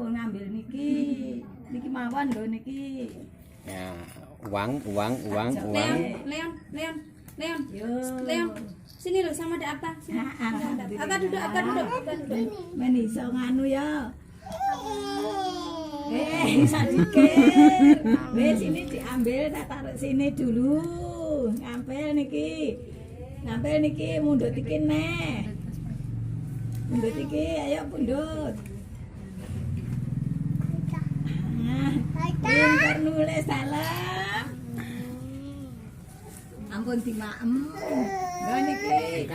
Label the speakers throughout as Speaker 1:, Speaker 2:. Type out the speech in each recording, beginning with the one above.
Speaker 1: sampun ngambil niki. Niki mawon lho niki.
Speaker 2: Ya, uang.
Speaker 3: Leon.
Speaker 1: Yo.
Speaker 3: Leon. Sini loh sama ada Atta. Sini. Atta duduk.
Speaker 1: Men iso nganu ya. Sadikit. Wis sini diambil tak taruh sini dulu. Ngampil niki mundut iki neh. Mundut iki ayo pundut. Pinter nulis salam. Ampun dimaem. Lha niki.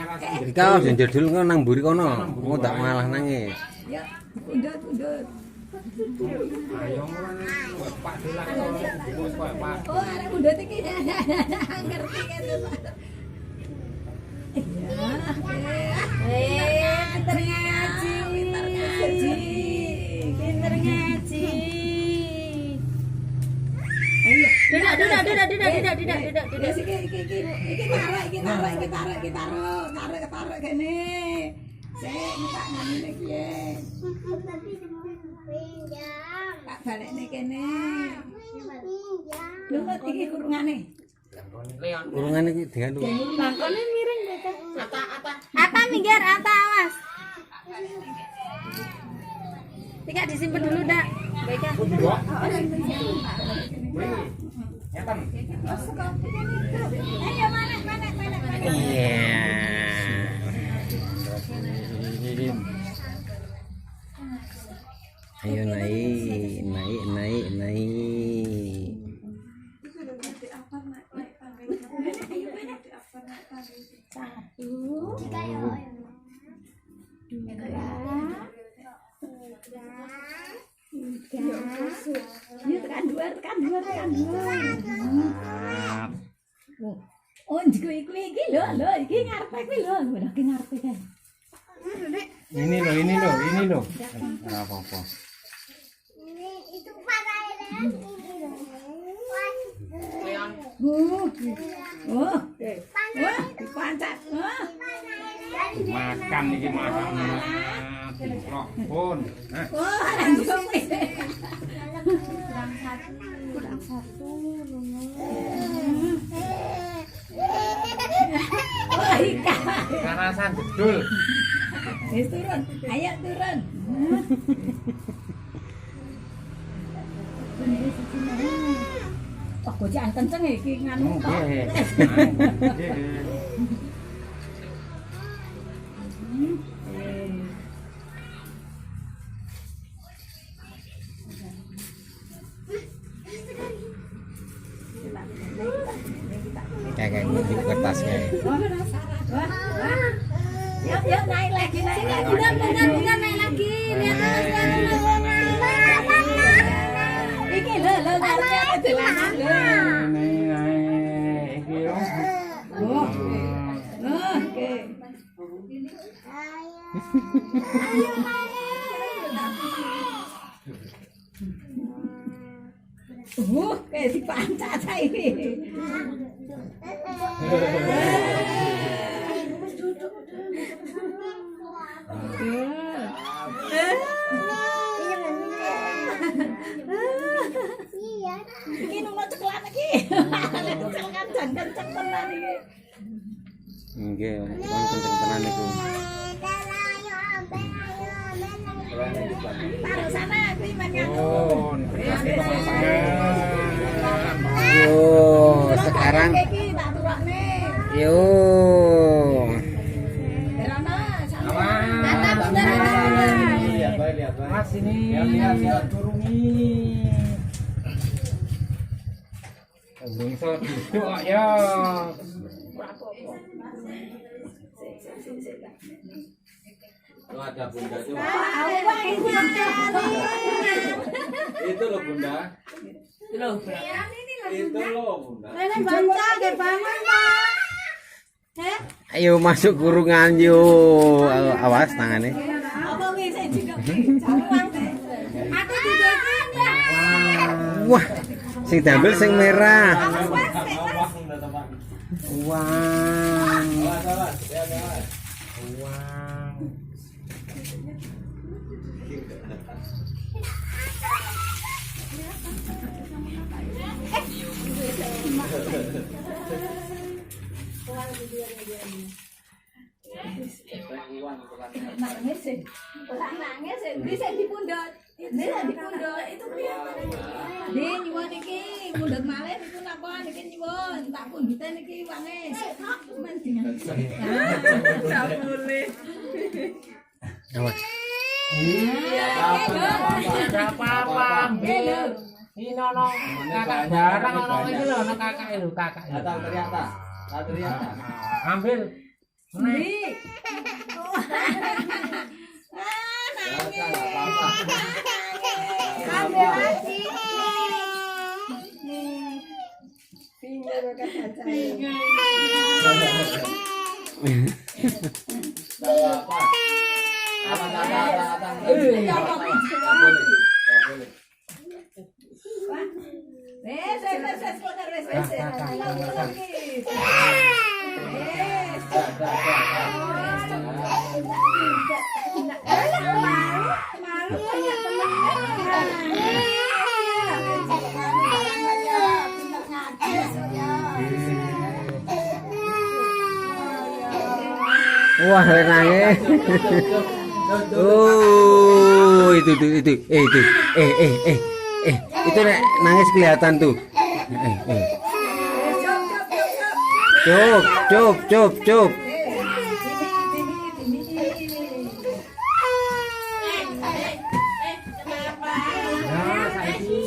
Speaker 2: Kau jenjer dulu kau nang mburi kono. Kau tak malah nangis.
Speaker 1: Ya, pundut. Oh, arek pundut iki ngerti kan lho, Pak. Pinter ngaji. Ayo, duduk. Iki taruh kene. Sik, tak ngene iki ya. Tak balekne kene. Lho, iki kurungane.
Speaker 2: Urungan iki digantung.
Speaker 3: Langkone miring Beka. Atta minggir, Atta awas. Tika disimpan dulu, Dak. Beka.
Speaker 1: Ayo mana.
Speaker 2: Iya. Ayo naik.
Speaker 1: Tekan dua. Oh, njiko iki lho, iki ngarepe kuwi lho, iki ngarepe kae.
Speaker 2: Ini loh. Ora apa-apa.
Speaker 4: Itu parah
Speaker 1: Oh, dipancat.
Speaker 5: Makan iki makan. Pun.
Speaker 1: Oh, lanjut.
Speaker 3: Kurang satu.
Speaker 1: Oh, ikan.
Speaker 5: Karasan bedul.
Speaker 1: Wis turun. Ayo turun. Oh, gojekan kenceng iki nganu kok.
Speaker 2: Kayak ngunjuk kertasnya.
Speaker 1: Yuk naik lagi.
Speaker 3: Bukan naik lagi. Lihat terus.
Speaker 1: Iki lho ngarep dolanan lho.
Speaker 5: Iki yo.
Speaker 1: Oke. Kayak dipancat saiki. Iki nunggu ceklan iki. Ceklan kenceng tenan iki.
Speaker 2: Nggih, kenceng tenan niku.
Speaker 1: Taruh sana kuwi men nganu.
Speaker 2: Yo, sekarang
Speaker 1: Iki tak turokne.
Speaker 2: yo.
Speaker 1: Berono sama.
Speaker 3: Atta bener.
Speaker 5: Lihat baik. Mas ini. Lihat turungi. Bungso duduk kok ya.
Speaker 6: Tuh ada bunda tuh.
Speaker 1: Awak iki
Speaker 6: Itu loh bunda. Itu loh bunda.
Speaker 3: Nenek baca ke bangun, Pak.
Speaker 2: Ayo masuk kurungan yo. Awas tangannya.
Speaker 1: apa wis sing jawang teh.
Speaker 3: Aku dudukin, Pak.
Speaker 2: Wah, sing diambil sing merah.
Speaker 1: Awas wes.
Speaker 2: Wah.
Speaker 6: Awas.
Speaker 1: Orang nangis, bisa dipundhut. Bisa dipundhut. Itu kelihatan. Di nyuwun iki, mundhut malih niku napa niki nyuwun. Tak pundhuten niki wange. Men dengan. Tak boleh.
Speaker 2: Awas.
Speaker 5: Ada apa-apa, ambil. Ini nono kakak barang nono ini loh, nono kakak itu kakak.
Speaker 6: Datang teriak tak? Tak teriak tak?
Speaker 5: Ambil. Nih.
Speaker 1: Di.
Speaker 6: Jangan, nggak apa-apa.
Speaker 4: Ambil lagi.
Speaker 1: Pinggir kan baca.
Speaker 6: Nggak apa-apa. Datang.
Speaker 1: Ya Allah,
Speaker 6: Nggak boleh. Nggak boleh.
Speaker 1: wes, kotor wes. Malu banyak
Speaker 2: Wah, nangis. Oh, itu. Itu nek nangis kelihatan tuh. Cup.
Speaker 5: Nah, saiki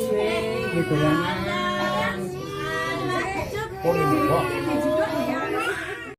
Speaker 5: gitu ya.